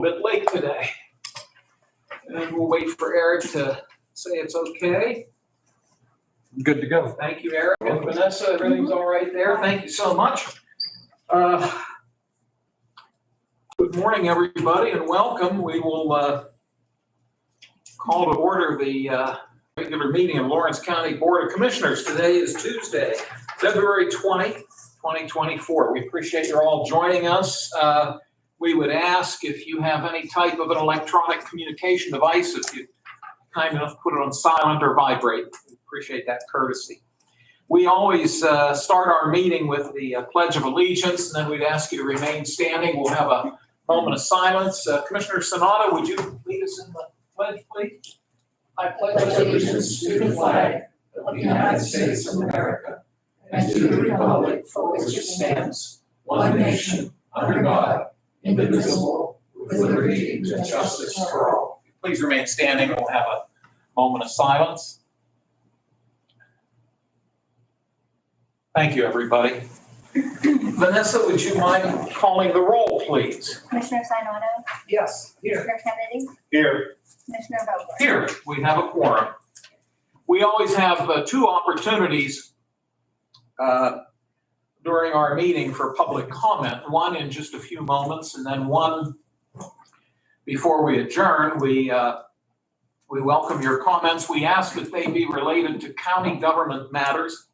Bit late today. And we'll wait for Eric to say it's okay. Good to go. Thank you, Eric. And Vanessa, everything's all right there? Thank you so much. Good morning, everybody, and welcome. We will call to order the regular meeting of Lawrence County Board of Commissioners. Today is Tuesday, February 20, 2024. We appreciate you all joining us. We would ask if you have any type of an electronic communication device, if you kind enough put it on silent or vibrate. We appreciate that courtesy. We always start our meeting with the Pledge of Allegiance, and then we'd ask you to remain standing. We'll have a moment of silence. Commissioner Sanada, would you lead us in the pledge, please? I pledge allegiance to the flag of the United States of America and to the republic for which it stands, one nation, under God, indivisible, with liberty and justice for all. Please remain standing. We'll have a moment of silence. Thank you, everybody. Vanessa, would you mind calling the roll, please? Commissioner Sinata? Yes, here. Commissioner Kennedy? Here. Commissioner Vogler? Here, we have a quorum. We always have two opportunities during our meeting for public comment, one in just a few moments, and then one before we adjourn. We welcome your comments. We ask that they be related to county government matters.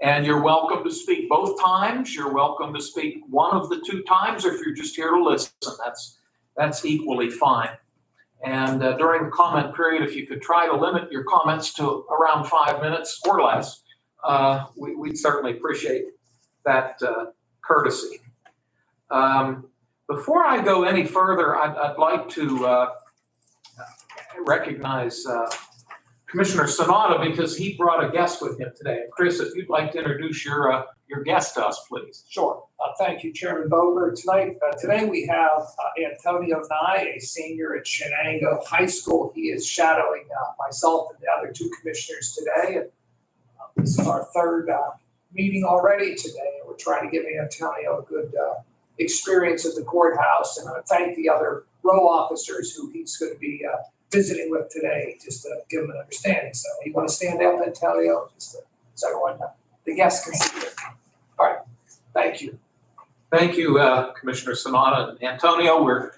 And you're welcome to speak both times. You're welcome to speak one of the two times, or if you're just here to listen, that's equally fine. And during the comment period, if you could try to limit your comments to around 5 minutes or less, we'd certainly appreciate that courtesy. Before I go any further, I'd like to recognize Commissioner Sanada, because he brought a guest with him today. Chris, if you'd like to introduce your guest to us, please. Sure. Thank you, Chairman Vogler. Today we have Antonio Nye, a senior at Shenango High School. He is shadowing myself and the other two commissioners today. And, this is our third meeting already today, and we're trying to give Antonio a good experience at the courthouse. And I thank the other row officers who he's going to be visiting with today, just to give him an understanding. So you want to stand up, Antonio, just so everyone, the guests can see it. All right, thank you. Thank you, Commissioner Sanada and Antonio. We're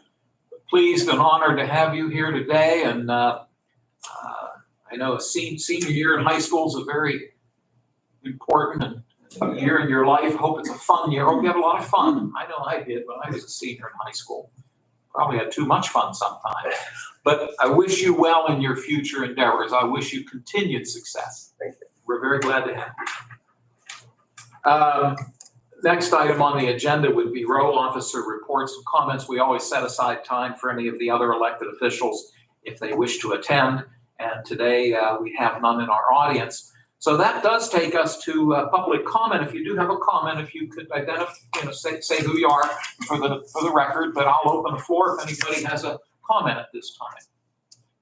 pleased and honored to have you here today. And I know a senior year in high school is a very important year in your life. Hope it's a fun year. Hope you have a lot of fun. I know I did when I was a senior in high school. Probably had too much fun sometimes. But I wish you well in your future endeavors. I wish you continued success. Thank you. We're very glad to have you. Next item on the agenda would be row officer reports and comments. We always set aside time for any of the other elected officials if they wish to attend. And today we have none in our audience. So that does take us to public comment. If you do have a comment, if you could identify, say who you are for the record, but I'll open the floor if anybody has a comment at this time.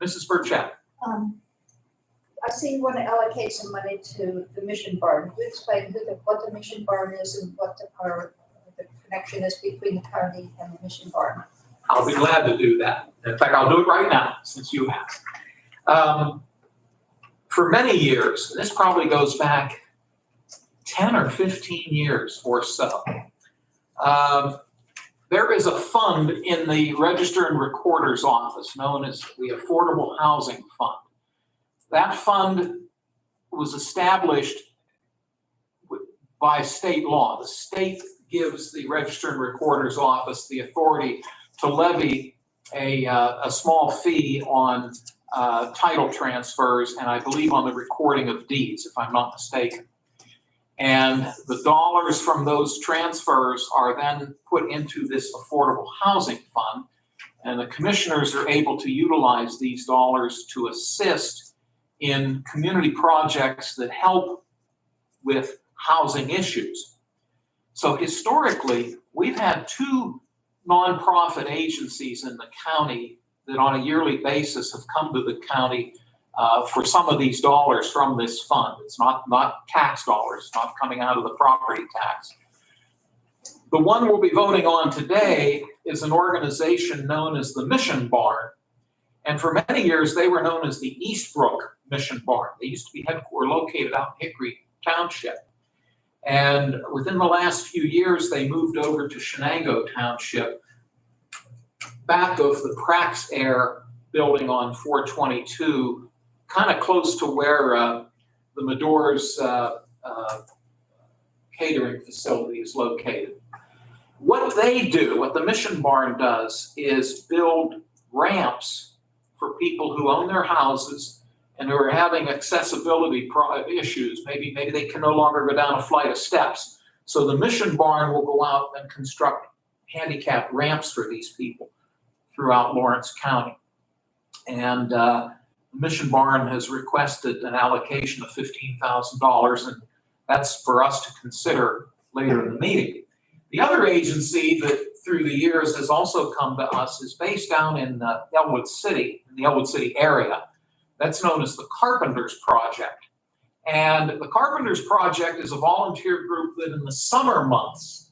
Mrs. Burchett. I see you want to allocate some money to the mission barn. Could you explain what the mission barn is and what the connection is between the county and the mission barn? I'll be glad to do that. In fact, I'll do it right now since you asked. For many years, this probably goes back 10 or 15 years or so, there is a fund in the Register and Recorder's Office known as the Affordable Housing Fund. That fund was established by state law. The state gives the Register and Recorder's Office the authority to levy a small fee on title transfers, and I believe on the recording of deeds, if I'm not mistaken. And the dollars from those transfers are then put into this affordable housing fund, and the commissioners are able to utilize these dollars to assist in community projects that help with housing issues. So historically, we've had two nonprofit agencies in the county that on a yearly basis have come to the county for some of these dollars from this fund. It's not tax dollars, it's not coming out of the property tax. The one we'll be voting on today is an organization known as the Mission Barn. And for many years, they were known as the Eastbrook Mission Barn. They used to be located out in Hickory Township. And within the last few years, they moved over to Shenango Township, back of the Prax Air building on 422, kind of close to where the Medore's catering facility is located. What they do, what the Mission Barn does, is build ramps for people who own their houses and who are having accessibility issues. Maybe they can no longer go down a flight of steps. So the Mission Barn will go out and construct handicap ramps for these people throughout Lawrence County. And the Mission Barn has requested an allocation of $15,000, and that's for us to consider later in the meeting. The other agency that through the years has also come to us is based down in Ellwood City, in the Ellwood City area. That's known as the Carpenters Project. And the Carpenters Project is a volunteer group that in the summer months,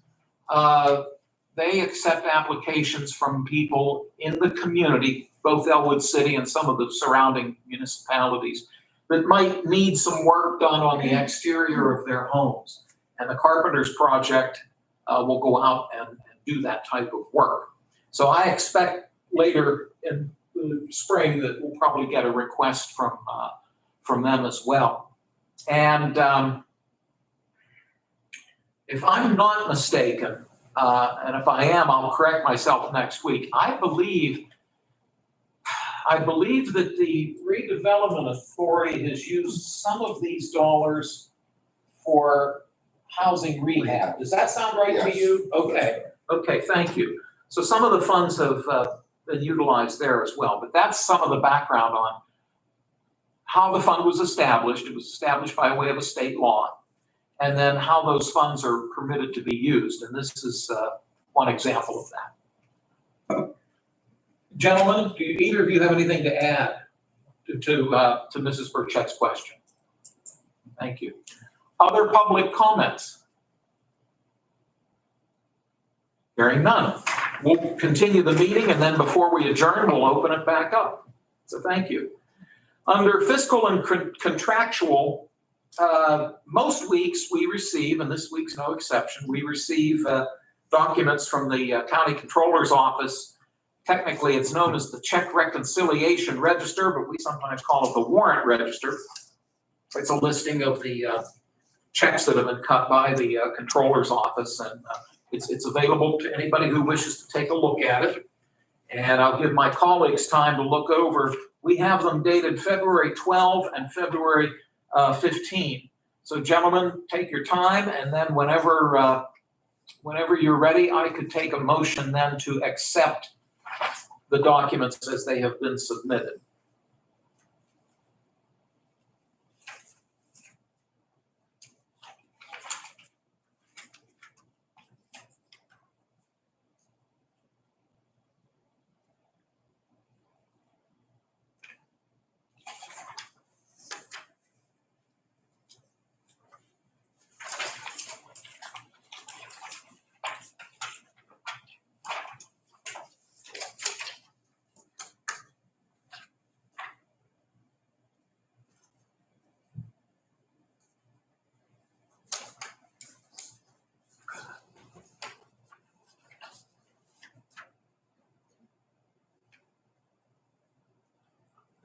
they accept applications from people in the community, both Ellwood City and some of the surrounding municipalities, that might need some work done on the exterior of their homes. And the Carpenters Project will go out and do that type of work. So I expect later in the spring that we'll probably get a request from them as well. And if I'm not mistaken, and if I am, I'll correct myself next week. I believe that the redevelopment authority has used some of these dollars for housing rehab. Does that sound right to you? Okay, thank you. So some of the funds have been utilized there as well, but that's some of the background on how the fund was established. It was established by way of a state law, and then how those funds are permitted to be used. And this is one example of that. Gentlemen, do either of you have anything to add to Mrs. Burchett's question? Thank you. Other public comments? Hearing none. We'll continue the meeting, and then before we adjourn, we'll open it back up. So thank you. Under fiscal and contractual, most weeks we receive, and this week's no exception, we receive documents from the County Controller's Office. Technically, it's known as the Check Reconciliation Register, but we sometimes call it the Warrant Register. It's a listing of the checks that have been cut by the Controller's Office, and it's available to anybody who wishes to take a look at it. And I'll give my colleagues time to look over. We have them dated February 12 and February 15. So gentlemen, take your time, and then whenever you're ready, I could take a motion then to accept the documents as they have been submitted.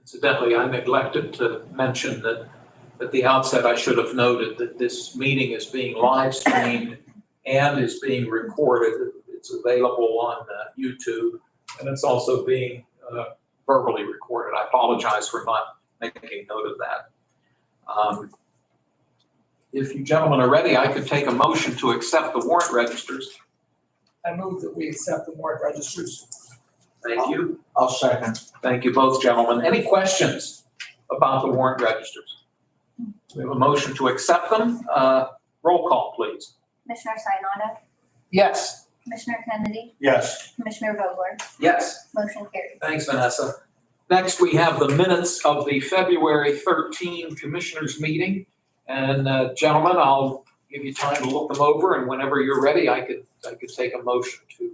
Incidentally, I neglected to mention that at the outset, I should have noted that this meeting is being live streamed and is being recorded. It's available on YouTube, and it's also being verbally recorded. I apologize for not making note of that. If you gentlemen are ready, I could take a motion to accept the warrant registers. I move that we accept the warrant registers. Thank you. I'll second. Thank you both, gentlemen. Any questions about the warrant registers? We have a motion to accept them. Roll call, please. Commissioner Sinata, Yes. Commissioner Kennedy, Yes. Commissioner Vogler, Yes. motion carries. Thanks, Vanessa. Next, we have the minutes of the February 13 Commissioners meeting. And gentlemen, I'll give you time to look them over, and whenever you're ready, I could take a motion to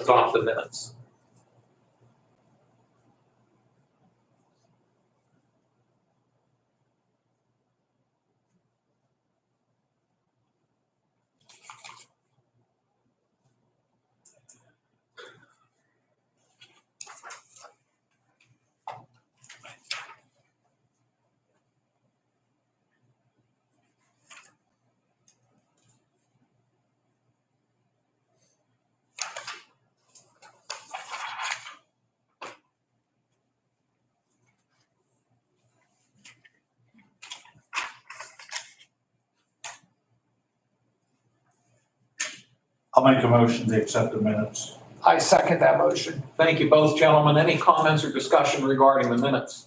adopt the minutes. I'll make a motion to accept the minutes. I second that motion. Thank you both, gentlemen. Any comments or discussion regarding the minutes?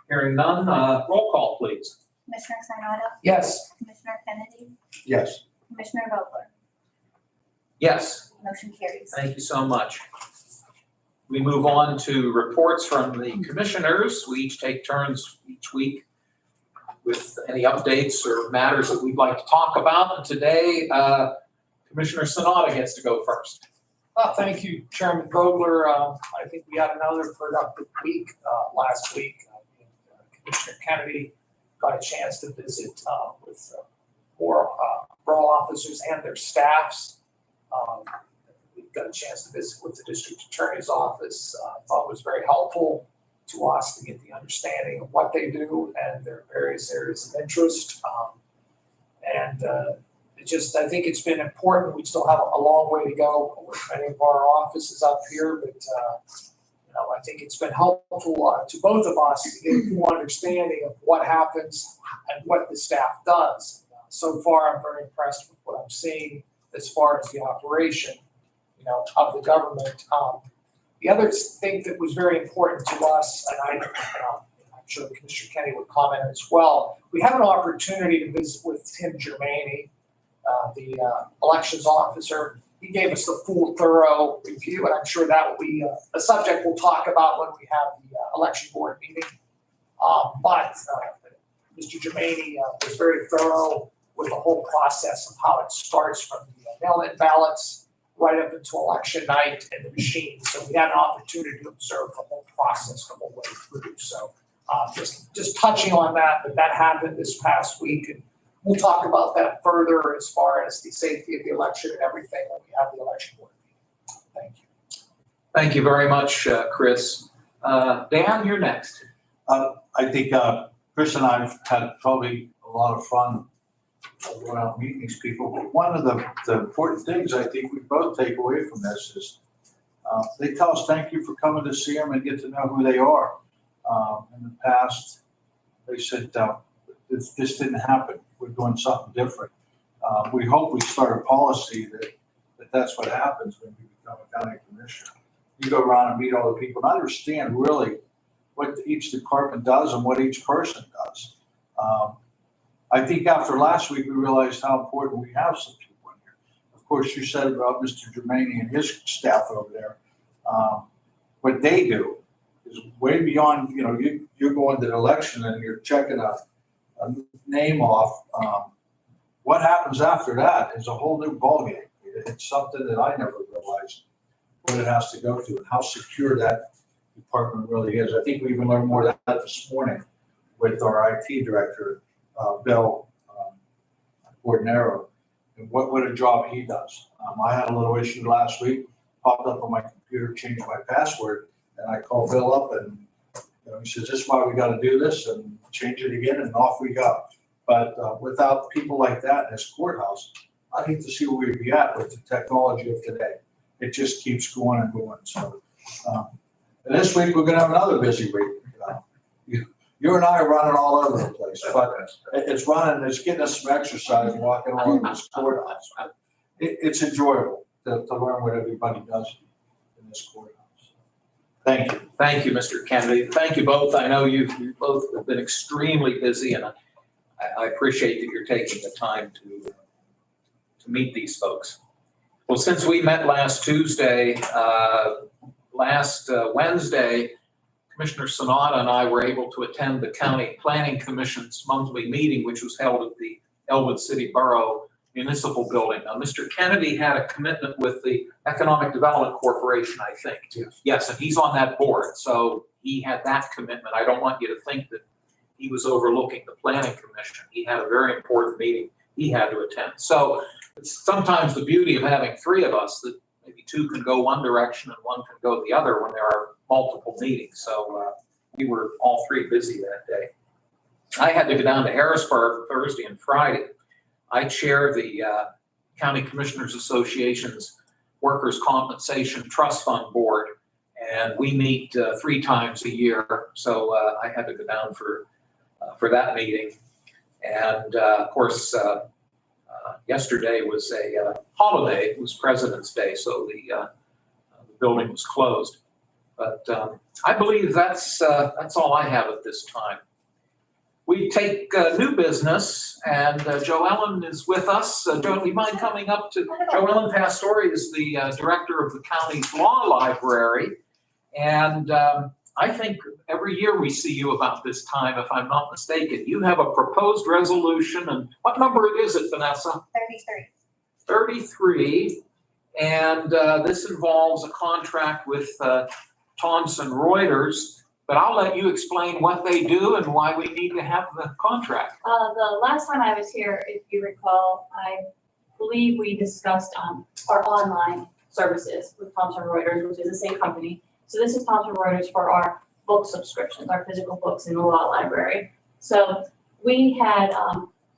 Hearing none, roll call, please. Commissioner Sinata, Yes, Commissioner Kennedy, Yes. Commissioner Vogler, Yes, motion carries. thank you so much. We move on to reports from the commissioners. We each take turns each week with any updates or matters that we'd like to talk about. And today, Commissioner Sanada gets to go first. thank you, Chairman Vogler. I think we had another productive week last week. Commissioner Kennedy got a chance to visit with more parole officers and their staffs. We got a chance to visit with the district attorney's office. I thought it was very helpful to us to get the understanding of what they do and their various areas of interest. I think it's been important. We still have a long way to go with many of our offices up here, but I think it's been helpful to both of us to get a full understanding of what happens and what the staff does. So far, I'm very impressed with what I'm seeing as far as the operation, of the government. The other thing that was very important to us, and I'm sure Commissioner Kennedy would comment as well, we had an opportunity to visit with Tim Germaini, the elections officer. He gave us the full, thorough review, and I'm sure that will be a subject we'll talk about when we have the election board meeting. But Mr. Germaini was very thorough with the whole process of how it starts from the mail-in ballots right up until election night and the machine. So we had an opportunity to observe the whole process the whole way through. So just touching on that, but that happened this past week, and we'll talk about that further as far as the safety of the election and everything when we have the election board meeting. Thank you. Thank you very much, Chris. Dan, you're next. I think Chris and I have had probably a lot of fun going out meeting these people. But one of the important things I think we both take away from this is they tell us thank you for coming to see them and get to know who they are. In the past, they said this didn't happen. We're doing something different. We hope we start a policy that's what happens when you become a county commissioner. You go around and meet all the people and understand really what each department does and what each person does. I think after last week, we realized how important we have some people in here. Of course, you said about Mr. Germaini and his staff over there. What they do is way beyond, you're going to the election and you're checking a name off. What happens after that is a whole new ballgame. It's something that I never realized what it has to go through and how secure that department really is. I think we even learned more of that this morning with our IT director, Bill Ordinero, and what a job he does. I had a little issue last week, popped up on my computer, changed my password, and I called Bill up and he says, this is why we got to do this, and change it again, and off we go. But without people like that in this courthouse, I hate to see where we'd be at with the technology of today. It just keeps going and going. So and this week, we're going to have another busy week. You and I are running all over the place, but it's getting us some exercise walking all over this courthouse. It's enjoyable to learn what everybody does in this courthouse. Thank you. Thank you, Mr. Kennedy. Thank you both. I know you both have been extremely busy, and I appreciate that you're taking the time to meet these folks. Well, since we met last Tuesday, last Wednesday, Commissioner Sanada and I were able to attend the County Planning Commission's monthly meeting, which was held at the Elwood City Borough Municipal Building. Now, Mr. Kennedy had a commitment with the Economic Development Corporation, I think. Yes. Yes, and he's on that board, so he had that commitment. I don't want you to think that he was overlooking the Planning Commission. He had a very important meeting he had to attend. So it's sometimes the beauty of having three of us, that maybe two can go one direction and one can go the other when there are multiple meetings. So we were all three busy that day. I had to go down to Harrisburg Thursday and Friday. I chair the County Commissioners Association's Workers' Compensation Trust Fund Board, and we meet 3 times a year. So I had to go down for that meeting. And of course, yesterday was a holiday. It was President's Day, so the building was closed. But I believe that's all I have at this time. We take new business, and Joe Ellen is with us. Joe, do you mind coming up to? Joe Ellen Pastore is the director of the county's law library, and I think every year we see you about this time, if I'm not mistaken. You have a proposed resolution, and what number is it, Vanessa? 33. 33, and this involves a contract with Thomson Reuters, but I'll let you explain what they do and why we need to have the contract. The last time I was here, if you recall, I believe we discussed our online services with Thomson Reuters, which is the same company. So this is Thomson Reuters for our book subscriptions, our physical books in the law library. So we had,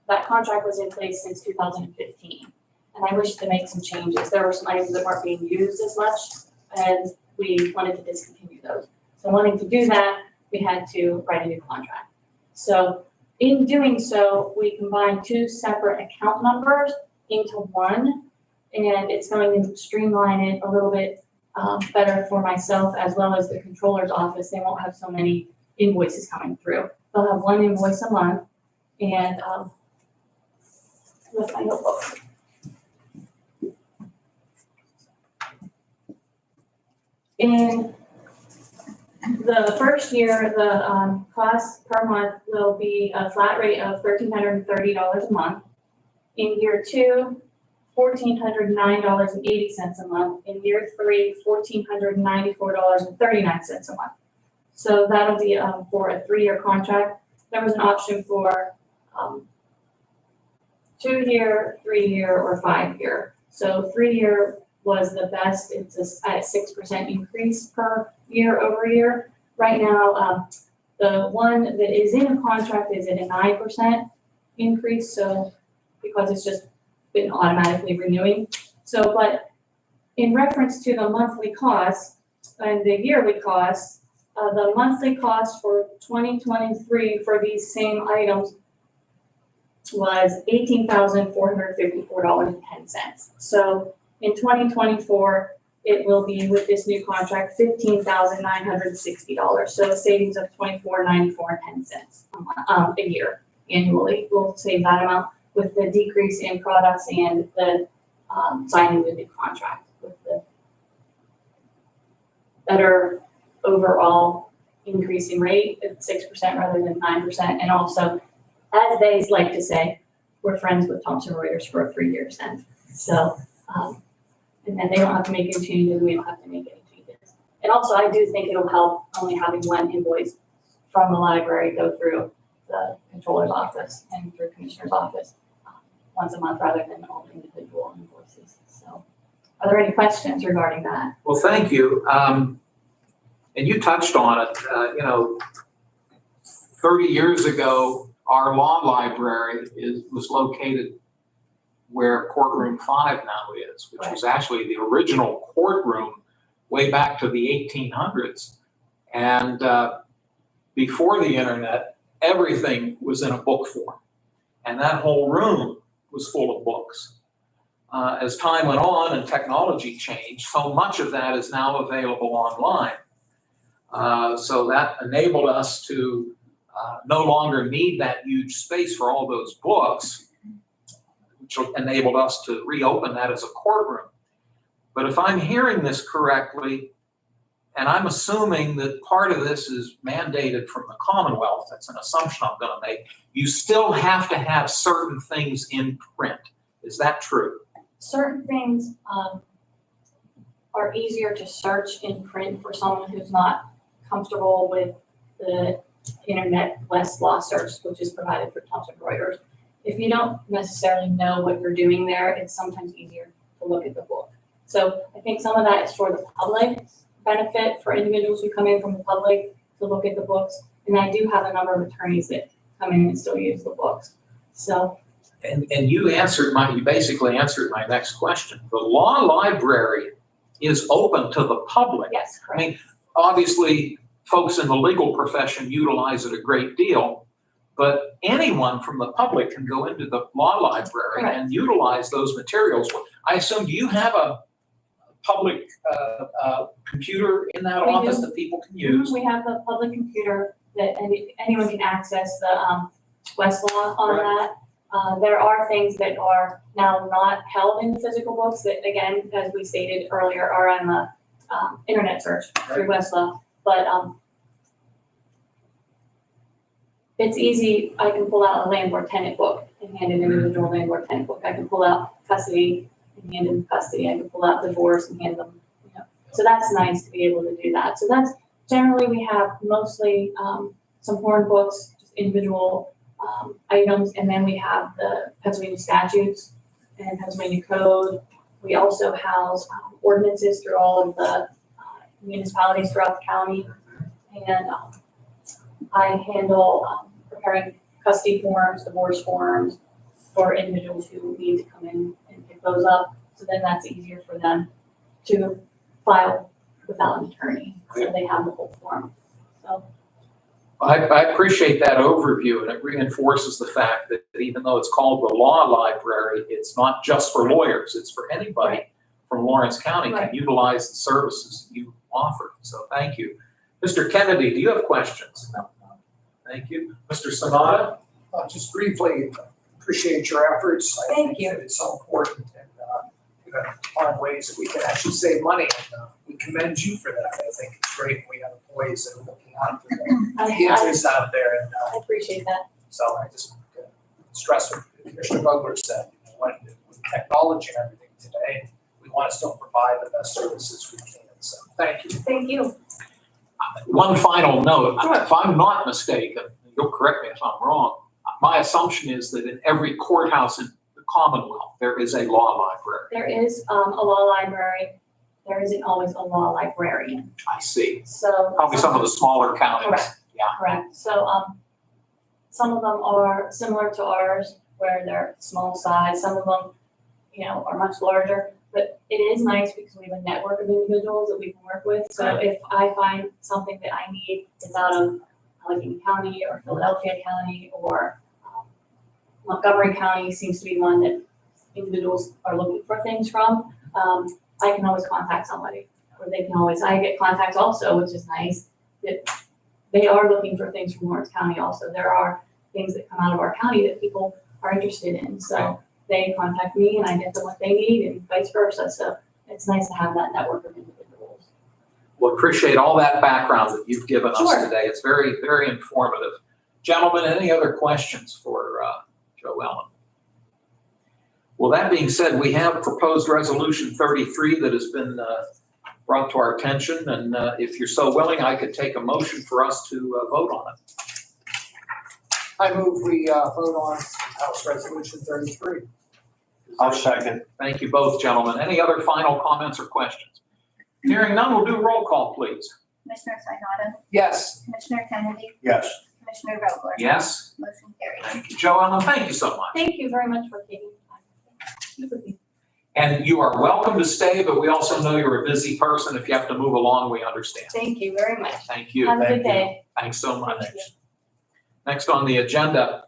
that contract was in place since 2015. And I wish to make some changes. There were some items that weren't being used as much, and we wanted to discontinue those. So wanting to do that, we had to write a new contract. So in doing so, we combined 2 separate account numbers into one, and it's going to streamline it a little bit better for myself as well as the controller's office. They won't have so many invoices coming through. They'll have 1 invoice a month, and with my notebook. In the first year, the cost per month will be a flat rate of $1,330 a month. In year 2, $1,409.80 a month. In year 3, $1,494.39 a month. So that'll be for a 3-year contract. There was an option for 2-year, 3-year, or 5-year. So 3-year was the best. It's at 6% increase per year over year. Right now, the one that is in a contract is at a 9% increase. So because it's just been automatically renewing. So, but in reference to the monthly cost and the yearly cost, the monthly cost for 2023 for these same items was $18,454.10. So in 2024, it will be, with this new contract, $15,960. So a savings of $24.94.10 a year annually. We'll save that amount with the decrease in products and the signing the new contract with the better overall increase in rate at 6% rather than 9%. And also, as they like to say, we're friends with Thomson Reuters for 3 years then. So, and then they don't have to make any changes, we don't have to make any changes. And also, I do think it'll help only having 1 invoice from the library go through the controller's office and through commissioner's office once a month rather than all individual invoices. So are there any questions regarding that? Well, thank you. And you touched on it, 30 years ago, our law library was located where courtroom 5 now is, which was actually the original courtroom way back to the 1800s. And before the internet, everything was in a book form. And that whole room was full of books. As time went on and technology changed, so much of that is now available online. So that enabled us to no longer need that huge space for all those books, which enabled us to reopen that as a courtroom. But if I'm hearing this correctly, and I'm assuming that part of this is mandated from the Commonwealth, that's an assumption I'm gonna make, you still have to have certain things in print. Is that true? Certain things are easier to search in print for someone who's not comfortable with the internet Westlaw search, which is provided for Thomson Reuters. If you don't necessarily know what you're doing there, it's sometimes easier to look at the book. So I think some of that is for the public's benefit, for individuals who come in from the public to look at the books. And I do have a number of attorneys that come in and still use the books. So And you basically answered my next question. The law library is open to the public. yes, I correct. mean, obviously, folks in the legal profession utilize it a great deal, but anyone from the public can go into the law library Correct. and utilize those materials. I assume, do you have a public computer in that We office do. that people can use? We have the public computer that anyone can access the Westlaw on Right. that. There are things that are now not held in physical books that, again, as we stated earlier, are on the internet search through Westlaw. But it's easy. I can pull out a landlord tenant book and hand an individual landlord tenant book. I can pull out custody and hand them custody. I can pull out divorce and hand them, you know. So that's nice to be able to do that. So that's generally, we have mostly some horn books, just individual items, and then we have the Pennsylvania statutes and Pennsylvania code. We also house ordinances through all of the municipalities throughout the county. And I handle preparing custody forms, divorce forms for individuals who need to come in and pick those up. So then that's easier for them to file without an attorney, so they have the whole form. So I appreciate that overview, and it reinforces the fact that even though it's called the law library, it's not just for lawyers, it's for anybody Right. from Lawrence County can Right. utilize the services that you offer. So thank you. Mr. Kennedy, do you have questions? No. Thank you. Mr. Sanada? Just briefly, appreciate your efforts. I Thank think you. that it's so important and, you know, find ways that we can actually save money. And we commend you for that. I think it's great when we have employees that are looking out for the I interests out there. And appreciate that. so I just stress what Commissioner Vogler said, you know, with technology and everything today, we want to still provide the best services we can. So thank you. Thank you. One final note, Sure. if I'm not mistaken, you'll correct me if I'm wrong, my assumption is that in every courthouse in the Commonwealth, there is a law library. There is a law library. There isn't always a law librarian. I see. So. Probably some of the smaller counties. Correct. Yeah. Correct. So, some of them are similar to ours, where they're small size. Some of them, you know, are much larger. But it is nice because we have a network of individuals that we can work with. So if I find something that I need that's out of Allegheny County or Philadelphia County or Montgomery County seems to be one that individuals are looking for things from, I can always contact somebody. Or they can always, I get contacts also, which is nice, that they are looking for things from Lawrence County also. There are things that come out of our county that people are interested in. So they contact me and I get them what they need and vice versa. So it's nice to have that network of individuals. Well, appreciate all that background that you've given us Sure. today. It's very, very informative. Gentlemen, any other questions for Joe Ellen? Well, that being said, we have proposed resolution 33 that has been brought to our attention. And if you're so willing, I could take a motion for us to vote on it. I move we vote on House Resolution 33. I'll second. Thank you both, gentlemen. Any other final comments or questions? Hearing none, we'll do roll call, please. Commissioner Sinata, Yes. Commissioner Kennedy, Yes. Commissioner Vogler? Yes? Motion carries. Thank you, Joe Ellen. Thank you so much. Thank you very much for taking the time. And you are welcome to stay, but we also know you're a busy person. If you have to move along, we understand. Thank you very much. Thank you. Have a Thank good you. day. Thanks so much. Thank you. Next on the agenda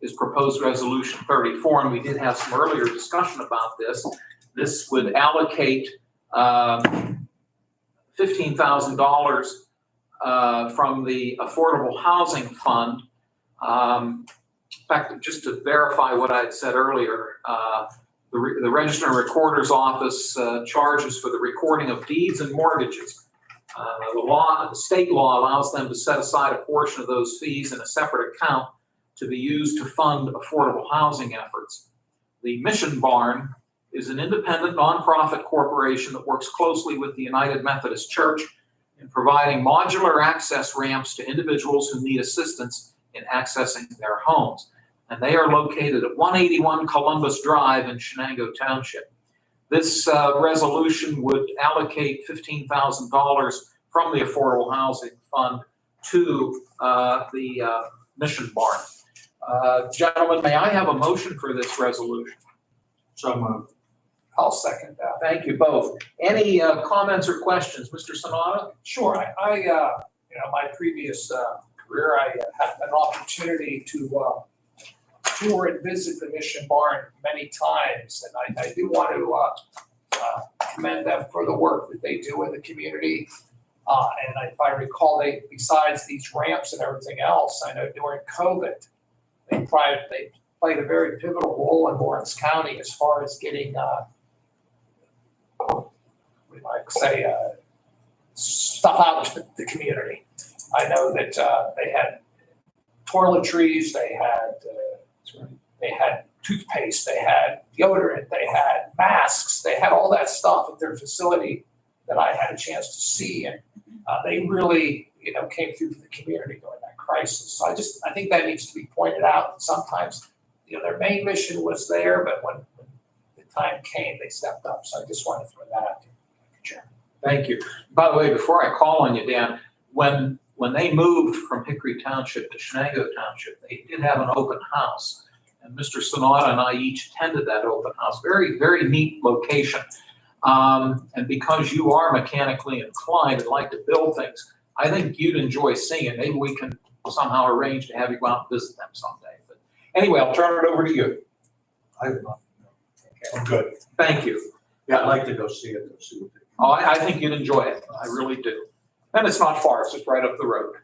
is proposed resolution 34, and we did have some earlier discussion about this. This would allocate $15,000 from the Affordable Housing Fund. In fact, just to verify what I had said earlier, The Register and Recorder's Office charges for the recording of deeds and mortgages. The state law allows them to set aside a portion of those fees in a separate account to be used to fund affordable housing efforts. The Mission Barn is an independent nonprofit corporation that works closely with the United Methodist Church in providing modular access ramps to individuals who need assistance in accessing their homes. And they are located at 181 Columbus Drive in Shenango Township. This resolution would allocate $15,000 from the Affordable Housing Fund to the Mission Barn. Gentlemen, may I have a motion for this resolution? So moved. I'll second that. Thank you both. Any comments or questions? Mr. Sanada? Sure, my previous career, I had an opportunity to tour and visit the Mission Barn many times, and I do want to commend them for the work that they do in the community. And if I recall, besides these ramps and everything else, I know during COVID, they played a very pivotal role in Lawrence County as far as getting, we might say, stuff out to the community. I know that they had toiletries, they had toothpaste, they had deodorant, they had masks, they had all that stuff at their facility that I had a chance to see, and they really, came through for the community during that crisis. So I think that needs to be pointed out. That sometimes, their main mission was there, but when the time came, they stepped up. So I just want to throw that out there. Chairman. Thank you. By the way, before I call on you, Dan, when they moved from Hickory Township to Shenango Township, they did have an open house. And Mr. Sanada and I each attended that open house. Very, very neat location. And because you are mechanically inclined and like to build things, I think you'd enjoy seeing it. Maybe we can somehow arrange to have you go out and visit them someday. But anyway, I'll turn it over to you. I'm good. Thank you. Yeah, I'd like to go see it, see what they. Oh, I think you'd enjoy it. I really do. And it's not far. It's just right up the road.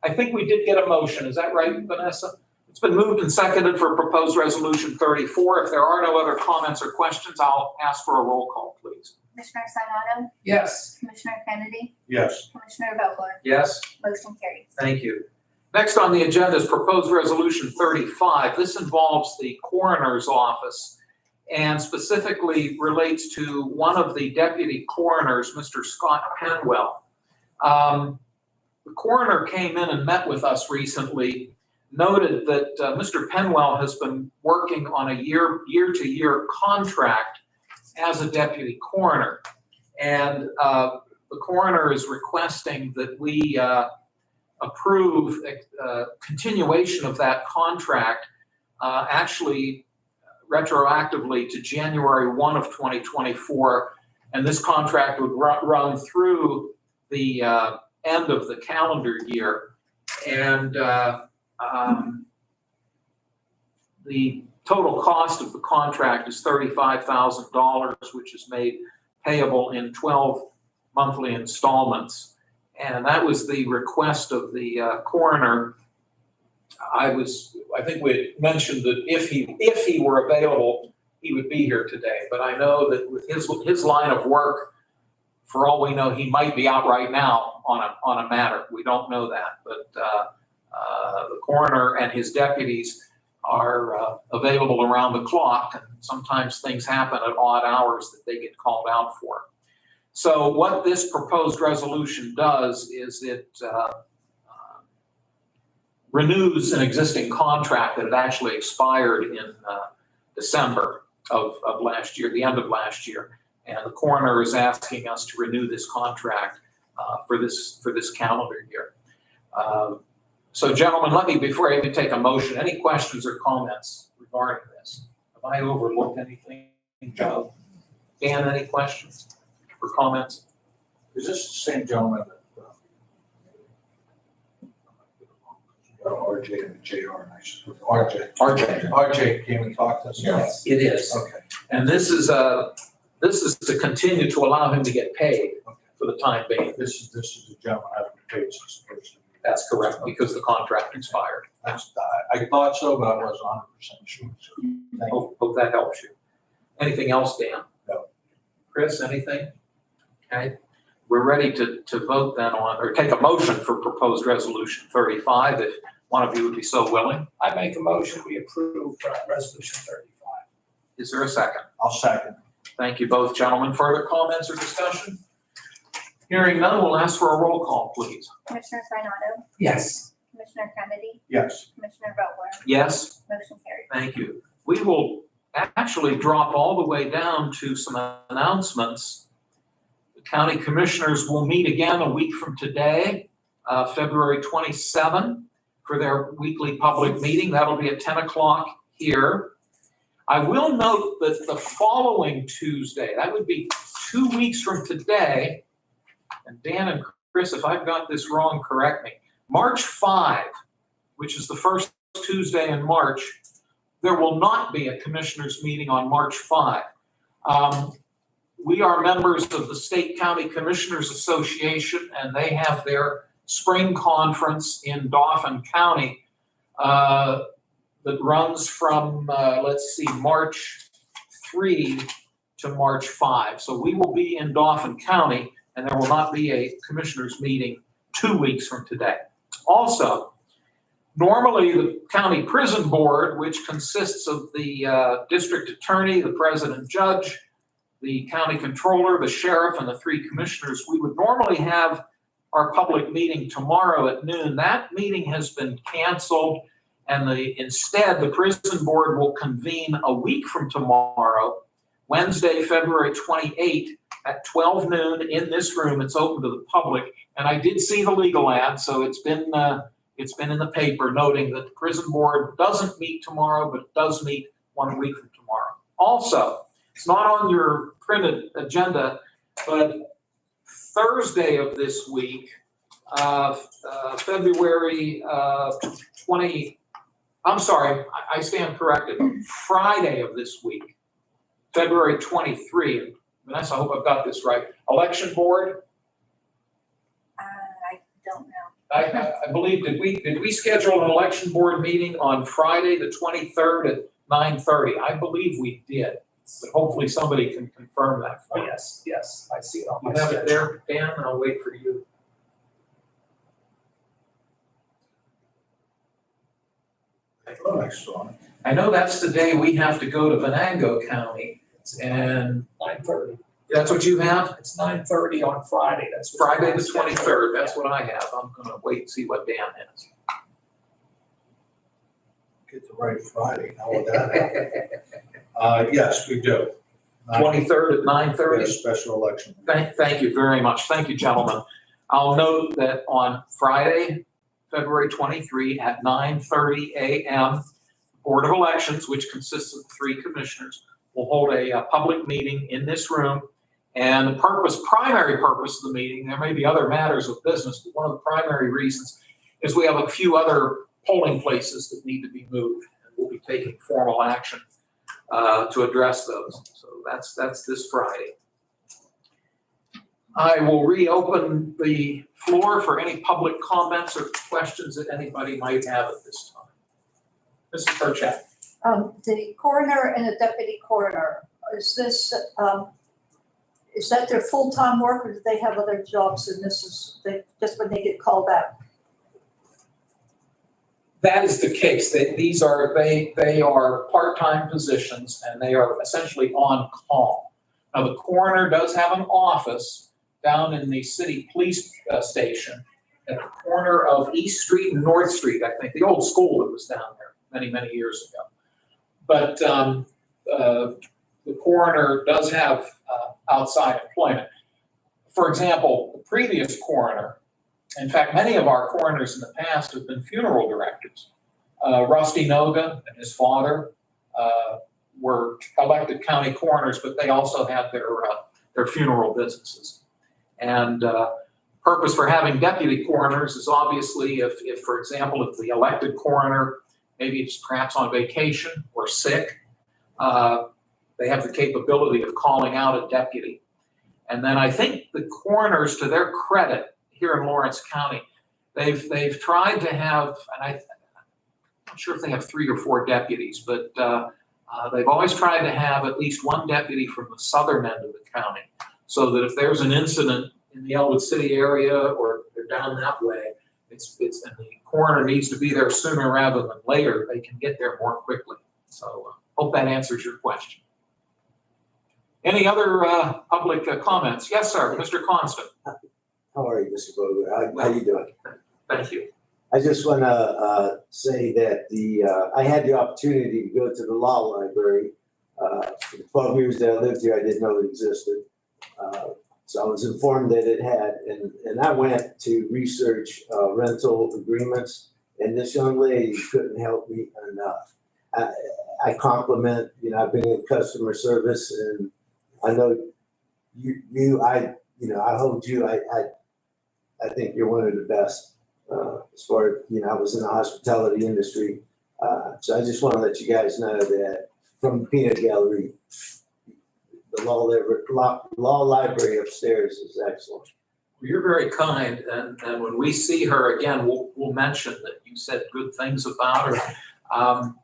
I think we did get a motion. Is that right, Vanessa? It's been moved and seconded for proposed resolution 34. If there are no other comments or questions, I'll ask for a roll call, please. Commissioner Sanado, Yes. Commissioner Kennedy, Yes. Commissioner Vogler, Yes. motion carries. Thank you. Next on the agenda is proposed resolution 35. This involves the coroner's office and specifically relates to one of the deputy coroners, Mr. Scott Penwell. The coroner came in and met with us recently, noted that Mr. Penwell has been working on a year-to-year contract as a deputy coroner. And the coroner is requesting that we approve continuation of that contract, actually retroactively to January 1 of 2024. And this contract would run through the end of the calendar year. And the total cost of the contract is $35,000, which is made payable in 12 monthly installments. And that was the request of the coroner. I think we had mentioned that if he were available, he would be here today. But I know that with his line of work, for all we know, he might be out right now on a matter. We don't know that, but the coroner and his deputies are available around the clock, and sometimes things happen at odd hours that they get called out for. So what this proposed resolution does is it renews an existing contract that had actually expired in December of last year, the end of last year. And the coroner is asking us to renew this contract for this calendar year. So gentlemen, before I even take a motion, any questions or comments regarding this? Have I overlooked anything, Joe? Dan, any questions or comments? Is this the same gentleman that RJ and JR, and I suppose, RJ came and talked to us? Yes. It is. Okay. And this is to continue to allow him to get paid for the time being. This is the gentleman I've been paid since the first. That's correct, because the contract expired. I thought so, but I wasn't 100% sure. So thank you. Hope that helps you. Anything else, Dan? No. Chris, anything? Okay, we're ready to vote then on, or take a motion for proposed resolution 35, if one of you would be so willing. I make a motion, we approve resolution 35. Is there a second? I'll second. Thank you both, gentlemen. Further comments or discussion? Hearing none, we'll ask for a roll call, please. Commissioner Sinata, Yes. Commissioner Kennedy, Yes. Commissioner Vogler, Yes? motion carried. Thank you. We will actually drop all the way down to some announcements. The county commissioners will meet again a week from today, February 27, for their weekly public meeting. That'll be at 10 o'clock here. I will note that the following Tuesday, that would be 2 weeks from today, and Dan and Chris, if I've got this wrong, correct me. March 5, which is the first Tuesday in March, there will not be a commissioners meeting on March 5. We are members of the State County Commissioners Association, and they have their spring conference in Dauphin County that runs from, March 3 to March 5. So we will be in Dauphin County, and there will not be a commissioners meeting 2 weeks from today. Also, normally the county prison board, which consists of the district attorney, the president judge, the county controller, the sheriff, and the 3 commissioners, we would normally have our public meeting tomorrow at noon. That meeting has been canceled, and instead the prison board will convene a week from tomorrow, Wednesday, February 28, at 12 noon in this room. It's open to the public. And I did see the legal ad, so it's been in the paper noting that the prison board doesn't meet tomorrow, but does meet 1 week from tomorrow. Also, it's not on your printed agenda, but Thursday of this week, February 20, I'm sorry, I stand corrected. Friday of this week, February 23. Vanessa, I hope I've got this right. Election board, I don't know. I believe, did we schedule an election board meeting on Friday, the 23rd at 9:30? I believe we did, but hopefully somebody can confirm that for us. Yes, I see it on my You have schedule. it there, Dan? I'll wait for you. Oh, I saw it. I know that's the day we have to go to Venango County, and 9:30. that's what you have? It's 9:30 on Friday, that's. what's on Friday my the schedule. 23rd, that's what I have. I'm gonna wait and see what Dan has. Get the right Friday, how would that happen? Yes, we do. 23rd at We 9:30? have a special election. Thank you very much. Thank you, gentlemen. I'll note that on Friday, February 23 at 9:30 a.m., Board of Elections, which consists of 3 commissioners, will hold a public meeting in this room. And the primary purpose of the meeting, there may be other matters of business, but one of the primary reasons is we have a few other polling places that need to be moved. And we'll be taking formal action to address those. So that's this Friday. I will reopen the floor for any public comments or questions that anybody might have at this time. Mrs. Perchat. The coroner and the deputy coroner, is that their full-time work, or do they have other jobs, and this is just when they get called out? That is the case. They are part-time positions, and they are essentially on call. Now, the coroner does have an office down in the city police station at the corner of East Street and North Street, I think, the old school that was down there many, many years ago. But the coroner does have outside employment. For example, the previous coroner, in fact, many of our coroners in the past have been funeral directors. Rusty Noga and his father were elected county coroners, but they also had their funeral businesses. And purpose for having deputy coroners is obviously if, for example, if the elected coroner maybe it's perhaps on vacation or sick, they have the capability of calling out a deputy. And then I think the coroners, to their credit, here in Lawrence County, they've tried to have, and I'm not sure if they have 3 or 4 deputies, but They've always tried to have at least one deputy from the southern end of the county, so that if there's an incident in the Elwood City area or they're down that way, and the coroner needs to be there sooner rather than later, they can get there more quickly. So hope that answers your question. Any other public comments? Yes, sir, Mr. Constant. How are you, Mr. Vogler? How you doing? Thank you. I just want to say that I had the opportunity to go to the law library. For the 12 years that I lived here, I didn't know it existed. So I was informed that it had, and I went to research rental agreements, and this young lady couldn't help me enough. I compliment, I've been in customer service, and I know I hold you, I think you're one of the best. As far as, I was in the hospitality industry. So I just want to let you guys know that from the Peanut Gallery, the law library upstairs is excellent. You're very kind, and when we see her again, we'll mention that you said good things about her.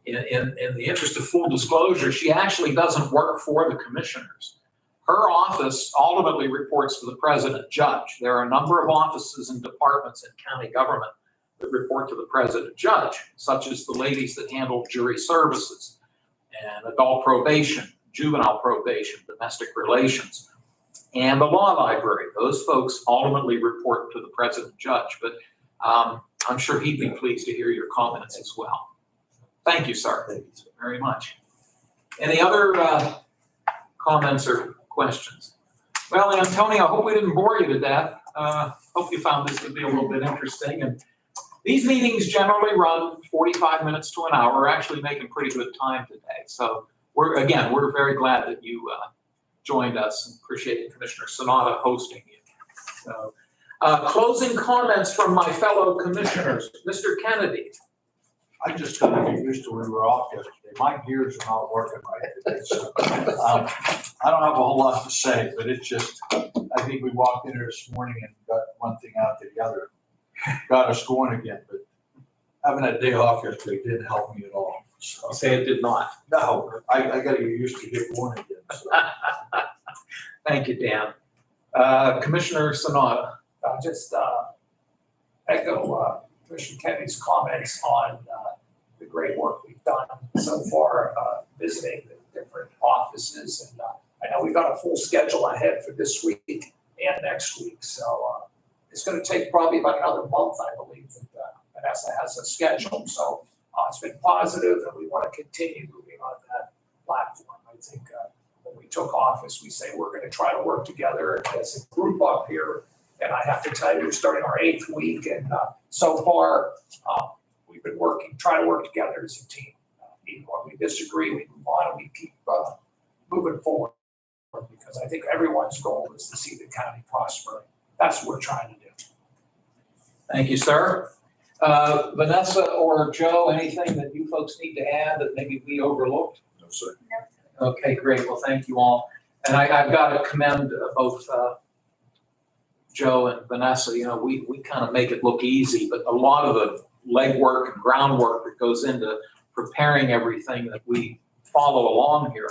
In the interest of full disclosure, she actually doesn't work for the commissioners. Her office ultimately reports to the president judge. There are a number of offices and departments in county government that report to the president judge, such as the ladies that handle jury services and adult probation, juvenile probation, domestic relations, and the law library. Those folks ultimately report to the president judge, but I'm sure he'd be pleased to hear your comments as well. Thank you, sir. Thank you, sir. Very much. Any other comments or questions? Well, Antonio, I hope we didn't bore you to death. Hope you found this to be a little bit interesting. And these meetings generally run 45 minutes to an hour. We're actually making pretty good time today. So we're very glad that you joined us, and appreciate Commissioner Sanada hosting you. So, closing comments from my fellow commissioners. Mr. Kennedy. I just got to get used to when we were off yesterday. My gears are not working right today, so I don't have a whole lot to say, but it's just, I think we walked in here this morning and got one thing out to the other. Got us going again, but having that day off yesterday didn't help me at all. So, Say it did not. no, I got to get used to get going again. So. Thank you, Dan. Commissioner Sanada. I'll just echo Commissioner Kennedy's comments on the great work we've done so far, visiting the different offices. And I know we've got a full schedule ahead for this week and next week. So it's going to take probably about another month, I believe, that Vanessa has a schedule. So it's been positive, and we want to continue moving on that platform. I think when we took office, we say we're going to try to work together as a group up here. And I have to tell you, we're starting our 8th week, and so far, we've been trying to work together as a team. Even when we disagree, we move on, and we keep moving forward, because I think everyone's goal is to see the county prosper. That's what we're trying to do. Thank you, sir. Vanessa or Joe, anything that you folks need to add that maybe we overlooked? No, sir. Okay, great. Well, thank you all. And I've got to commend both Joe and Vanessa. We kind of make it look easy, but a lot of the legwork and groundwork that goes into preparing everything that we follow along here,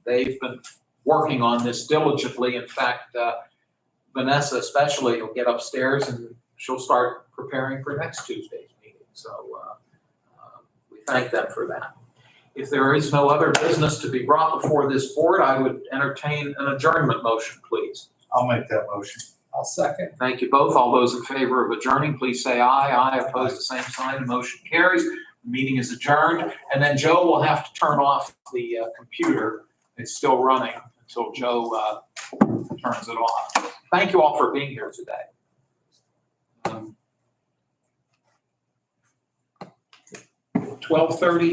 they've been working on this diligently. In fact, Vanessa especially will get upstairs and she'll start preparing for next Tuesday's meeting. So we thank them for that. If there is no other business to be brought before this board, I would entertain an adjournment motion, please. I'll make that motion. I'll second. Thank you both. All those in favor of adjourning, please say aye. Aye. Opposed, the same sign. Motion carries. The meeting is adjourned. And then Joe will have to turn off the computer. It's still running until Joe turns it off. Thank you all for being here today. 12:30.